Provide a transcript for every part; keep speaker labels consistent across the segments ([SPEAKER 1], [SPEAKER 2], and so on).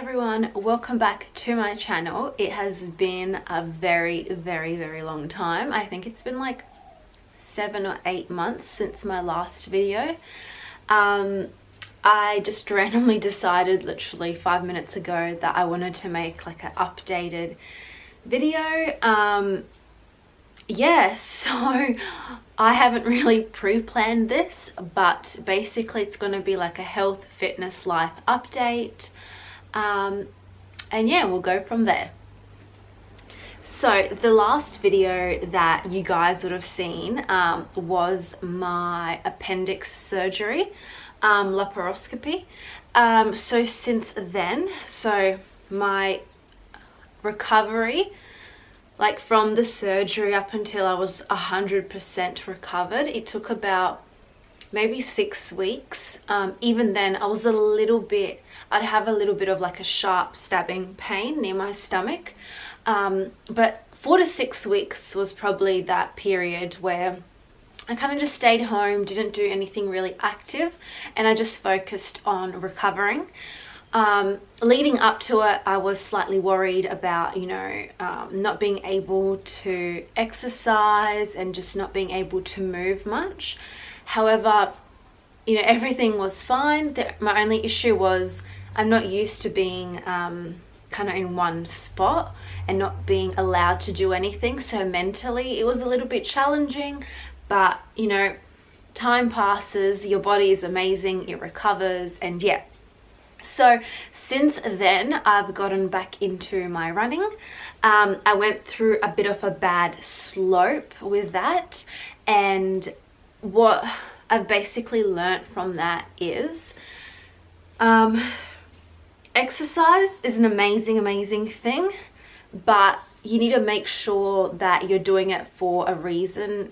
[SPEAKER 1] everyone, welcome back to my channel. It has been a very long time. I think it's been like 7 or 8 months since my last video. I just randomly decided literally 5 minutes ago that I wanted to make like an updated video. Yeah, so I haven't really pre-planned this, but basically it's going to be like a health, fitness, life update. And yeah, we'll go from there. So the last video that you guys would have seen was my appendix surgery, laparoscopy. So since then, so my recovery, like from the surgery up until I was 100% recovered, it took about maybe 6 weeks. Even then I was I'd have a little bit of like a sharp stabbing pain near my stomach. But 4 to 6 weeks was probably that period where I kind of just stayed home, didn't do anything really active, and I just focused on recovering. Leading up to it, I was slightly worried about, not being able to exercise and just not being able to move much. However, everything was fine. My only issue was I'm not used to being kind of in one spot and not being allowed to do anything. So mentally it was a little bit challenging, but time passes, your body is amazing, it recovers, and yeah. So since then I've gotten back into my running. I went through a bit of a bad slope with that, and what I've basically learnt from that is exercise is an amazing thing, but you need to make sure that you're doing it for a reason,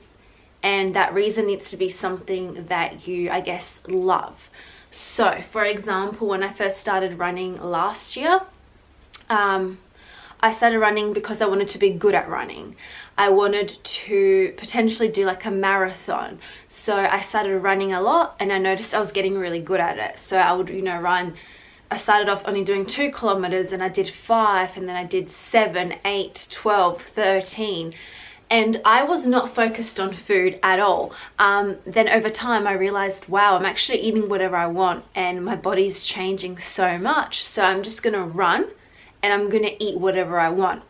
[SPEAKER 1] and that reason needs to be something that you, I guess, love. So for example, when I first started running last year, I started running because I wanted to be good at running. I wanted to potentially do like a marathon. So I started running a lot, and I noticed I was getting really good at it. So I would, run. I started off only doing 2 kilometers, and I did 5, and then I did 7, 8, 12, 13. And I was not focused on food at all. Then over time I realized, wow, I'm actually eating whatever I want, and my body's changing so much. So I'm just gonna run and I'm gonna eat whatever I want.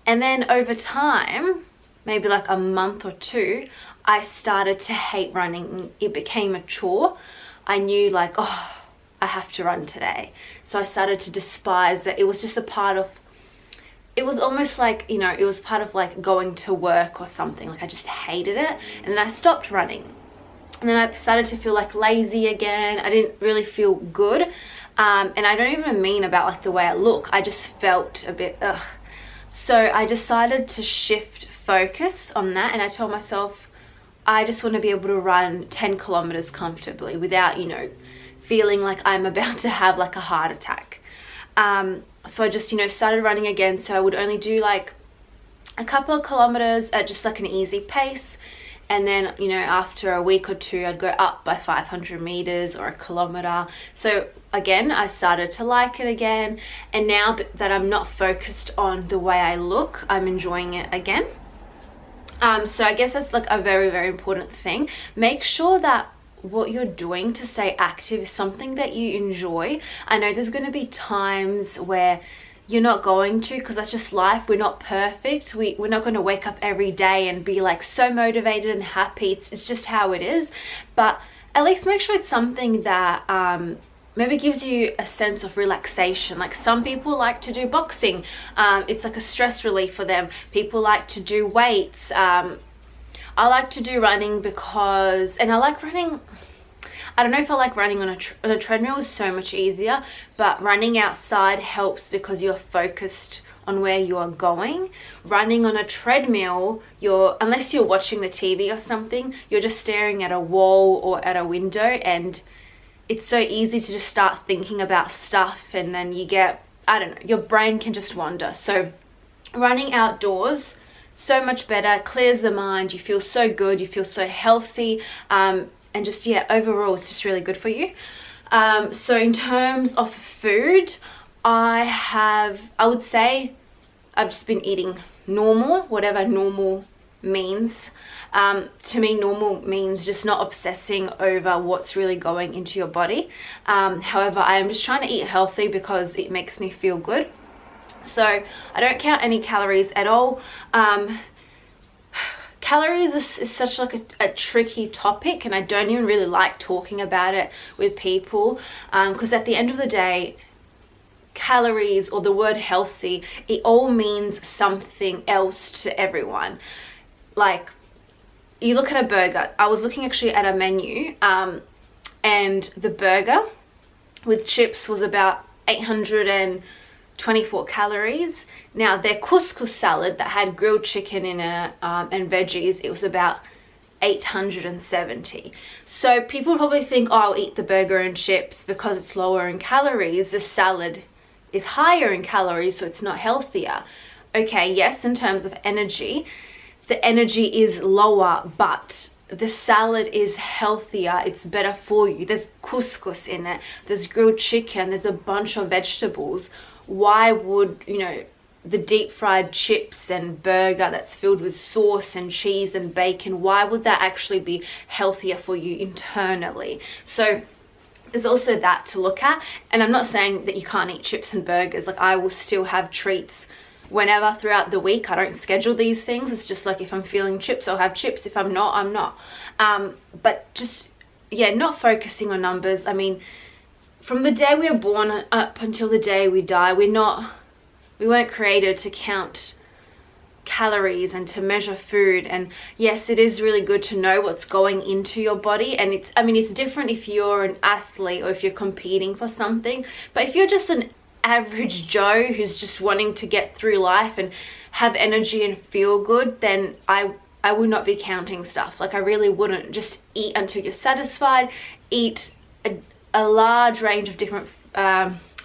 [SPEAKER 1] And then over time, maybe like a month or 2, I started to hate running. It became a chore. I knew like, oh, I have to run today. So I started to despise it. It was just a part of, it was almost like, it was part of like going to work or something. Like I just hated it. And then I stopped running. And then I started to feel like lazy again. I didn't really feel good. And I don't even mean about like the way I look. I just felt a bit ugh. So I decided to shift focus on that, and I told myself I just want to be able to run 10 kilometers comfortably without, feeling like I'm about to have like a heart attack. So I just, started running again. So I would only do like a couple of kilometers at just like an easy pace. And then, after a week or 2, I'd go up by 500 meters or a kilometer. So again, I started to like it again. And now that I'm not focused on the way I look, I'm enjoying it again. So I guess that's like a very important thing. Make sure that what you're doing to stay active is something that you enjoy. I know there's going to be times where you're not going to, because that's just life. We're not perfect. We're not going to wake up every day and be like so motivated and happy. It's just how it is. But at least make sure it's something that maybe gives you a sense of relaxation. Like some people like to do boxing. It's like a stress relief for them. People like to do weights. I like to do running because, and I like running, I don't know if I like running on a treadmill is so much easier, but running outside helps because you're focused on where you are going. Running on a treadmill, unless you're watching the TV or something, you're just staring at a wall or at a window, and it's so easy to just start thinking about stuff, and then you get, I don't know, your brain can just wander. So running outdoors, so much better, clears the mind, you feel so good, you feel so healthy, and just, yeah, overall it's just really good for you. So in terms of food, I would say I've just been eating normal, whatever normal means. To me, normal means just not obsessing over what's really going into your body. However, I am just trying to eat healthy because it makes me feel good. So I don't count any calories at all. Calories is such like a tricky topic, and I don't even really like talking about it with people, because at the end of the day, calories or the word healthy, it all means something else to everyone. Like, you look at a burger. I was looking actually at a menu, and the burger with chips was about 824 calories. Now their couscous salad that had grilled chicken in it, and veggies, it was about 870. So people probably think, oh, I'll eat the burger and chips because it's lower in calories. The salad is higher in calories, so it's not healthier. Okay, yes, in terms of energy, the energy is lower, but the salad is healthier. It's better for you. There's couscous in it. There's grilled chicken. There's a bunch of vegetables. Why would, you know, the deep fried chips and burger that's filled with sauce and cheese and bacon, why would that actually be healthier for you internally? So there's also that to look at. And I'm not saying that you can't eat chips and burgers. Like, I will still have treats whenever throughout the week. I don't schedule these things. It's just like, if I'm feeling chips, I'll have chips. If I'm not, I'm not. But just, yeah, not focusing on numbers. I mean, from the day we are born up until the day we die, we weren't created to count calories and to measure food. And yes, it is really good to know what's going into your body, and it's different if you're an athlete or if you're competing for something. But if you're just an average Joe who's just wanting to get through life and have energy and feel good, then I would not be counting stuff. Like, I really wouldn't. Just eat until you're satisfied. Eat a large range of different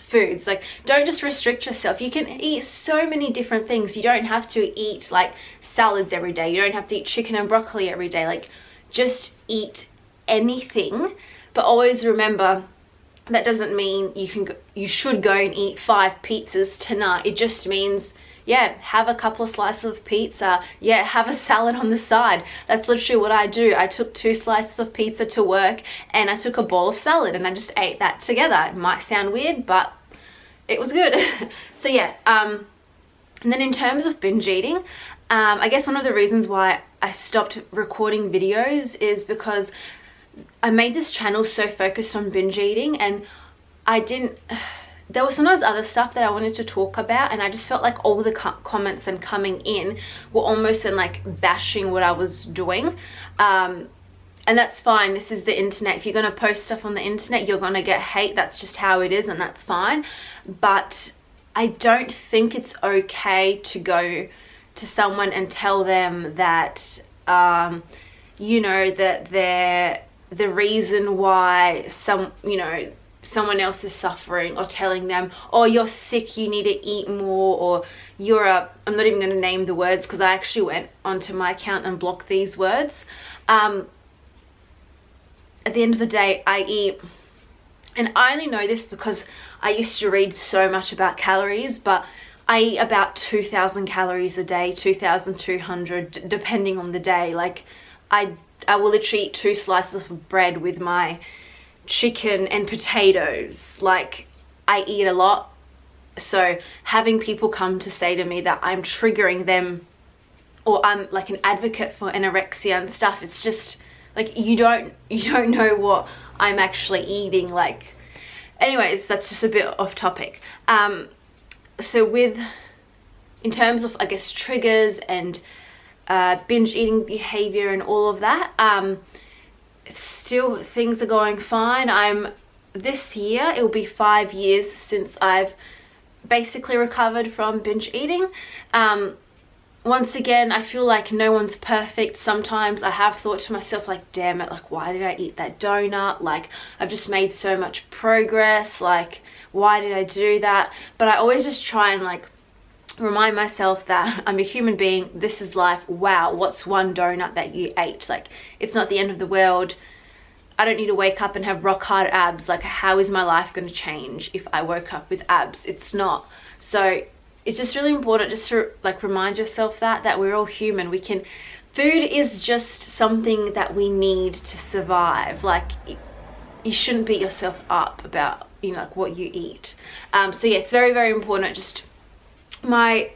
[SPEAKER 1] foods. Like, don't just restrict yourself. You can eat so many different things. You don't have to eat like salads every day. You don't have to eat chicken and broccoli every day. Like, just eat anything, but always remember that doesn't mean you should go and eat 5 pizzas tonight. It just means, yeah, have a couple of slices of pizza. Yeah, have a salad on the side. That's literally what I do. I took 2 slices of pizza to work, and I took a bowl of salad, and I just ate that together. It might sound weird, but it was good. So yeah, and then in terms of binge eating, I guess one of the reasons why I stopped recording videos is because I made this channel so focused on binge eating, and there was sometimes other stuff that I wanted to talk about, and I just felt like all the comments and coming in were almost in like bashing what I was doing. And that's fine. This is the internet. If you're going to post stuff on the internet, you're going to get hate. That's just how it is, and that's fine. But I don't think it's okay to go to someone and tell them that, you know, that they're the reason why someone else is suffering, or telling them, oh, you're sick, you need to eat more, or I'm not even going to name the words because I actually went onto my account and blocked these words. At the end of the day, I eat, and I only know this because I used to read so much about calories, but I eat about 2,000 calories a day, 2,200, depending on the day. Like, I will literally eat 2 slices of bread with my chicken and potatoes. Like, I eat a lot. So having people come to say to me that I'm triggering them, or I'm like an advocate for anorexia and stuff, it's just like, you don't know what I'm actually eating. Like, anyways, that's just a bit off topic. So in terms of, I guess, triggers and binge eating behavior and all of that, still things are going fine. This year it will be 5 years since I've basically recovered from binge eating. Once again, I feel like no one's perfect. Sometimes I have thought to myself, like, damn it, like, why did I eat that donut? Like, I've just made so much progress. Like, why did I do that? But I always just try and like remind myself that I'm a human being. This is life. Wow, what's one donut that you ate? Like, it's not the end of the world. I don't need to wake up and have rock hard abs. Like, how is my life going to change if I woke up with abs? It's not. So it's just really important just to like remind yourself that we're all human. Food is just something that we need to survive. Like, you shouldn't beat yourself up about, you know, like what you eat. So yeah, it's very, very important. Just my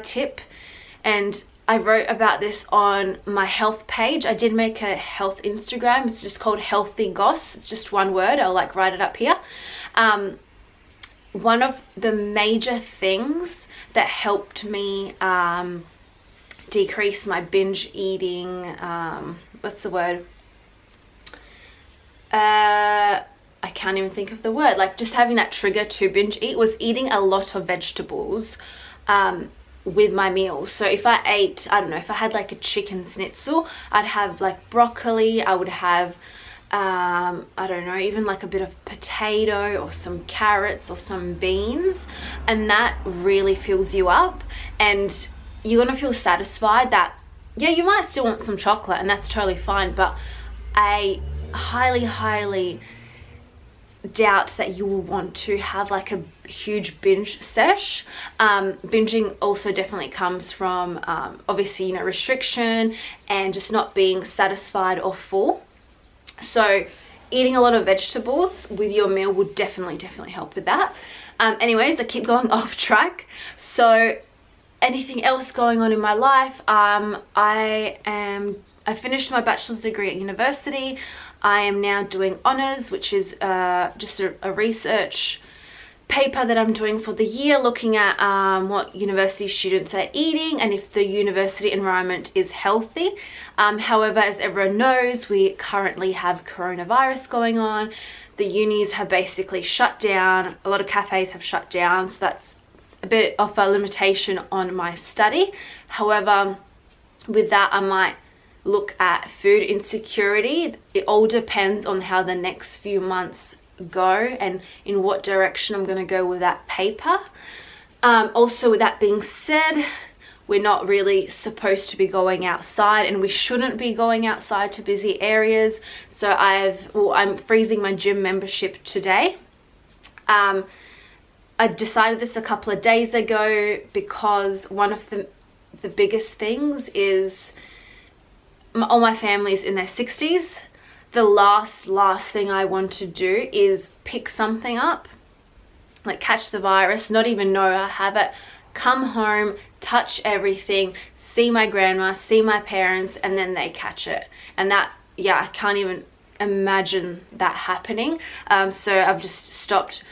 [SPEAKER 1] tip, and I wrote about this on my health page. I did make a health Instagram. It's just called Healthy Goss. It's just one word. I'll like write it up here. One of the major things that helped me decrease my binge eating, what's the word? I can't even think of the word. Like, just having that trigger to binge eat was eating a lot of vegetables with my meals. So if I ate, I don't know, if I had like a chicken schnitzel, I'd have like broccoli, I would have I don't know, even like a bit of potato or some carrots or some beans, and that really fills you up, and you're gonna feel satisfied. That, yeah, you might still want some chocolate, and that's totally fine, but I highly doubt that you will want to have like a huge binge sesh. Binging also definitely comes from obviously, you know, restriction and just not being satisfied or full. So eating a lot of vegetables with your meal would definitely help with that. Anyways, I keep going off track. So anything else going on in my life? I finished my bachelor's degree at university. I am now doing honours, which is just a research paper that I'm doing for the year, looking at what university students are eating and if the university environment is healthy. However, as everyone knows, we currently have coronavirus going on. The unis have basically shut down. A lot of cafes have shut down, so that's a bit of a limitation on my study. However, with that, I might look at food insecurity. It all depends on how the next few months go and in what direction I'm going to go with that paper. Also, with that being said, we're not really supposed to be going outside, and we shouldn't be going outside to busy areas. So I'm freezing my gym membership today. I decided this a couple of days ago because one of the biggest things is all my family's in their 60s. The last thing I want to do is pick something up, like catch the virus, not even know I have it, come home, touch everything, see my grandma, see my parents, and then they catch it. And that, yeah, I can't even imagine that happening. So I've just stopped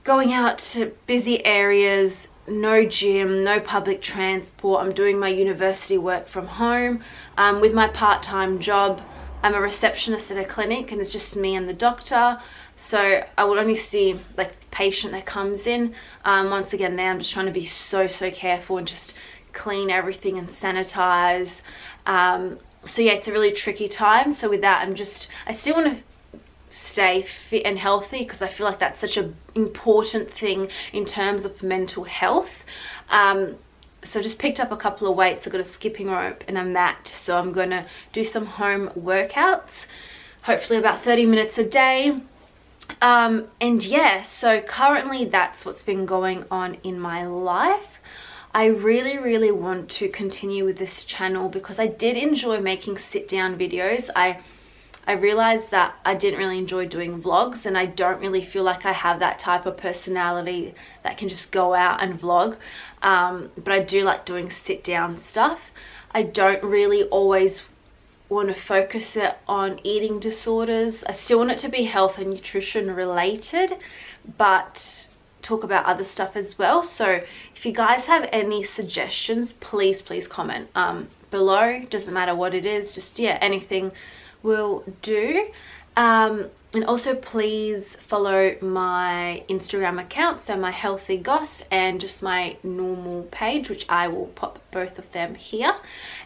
[SPEAKER 1] going out to busy areas, no gym, no public transport. I'm doing my university work from home. With my part-time job, I'm a receptionist at a clinic, and it's just me and the doctor. So I will only see like the patient that comes in. Once again, there I'm just trying to be so careful and just clean everything and sanitize. So yeah, it's a really tricky time. So with that, I still want to stay fit and healthy because I feel like that's such an important thing in terms of mental health. So just picked up a couple of weights. I've got a skipping rope and a mat, so I'm gonna do some home workouts, hopefully about 30 minutes a day. And yeah, so currently that's what's been going on in my life. I really want to continue with this channel because I did enjoy making sit down videos. I realized that I didn't really enjoy doing vlogs, and I don't really feel like I have that type of personality that can just go out and vlog. But I do like doing sit down stuff. I don't really always want to focus it on eating disorders. I still want it to be health and nutrition related, but talk about other stuff as well. So if you guys have any suggestions, please comment below. Doesn't matter what it is, just yeah, anything will do. And also please follow my Instagram account, so my Healthy Goss and just my normal page, which I will pop both of them here.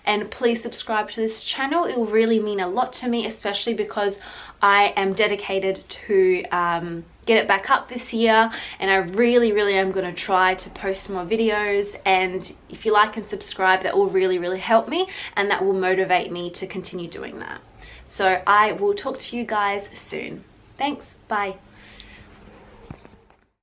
[SPEAKER 1] And please subscribe to this channel. It will really mean a lot to me, especially because I am dedicated to get it back up this year, and I really am going to try to post more videos. And if you like and subscribe, that will really help me, and that will motivate me to continue doing that. So I will talk to you guys soon. Thanks, bye.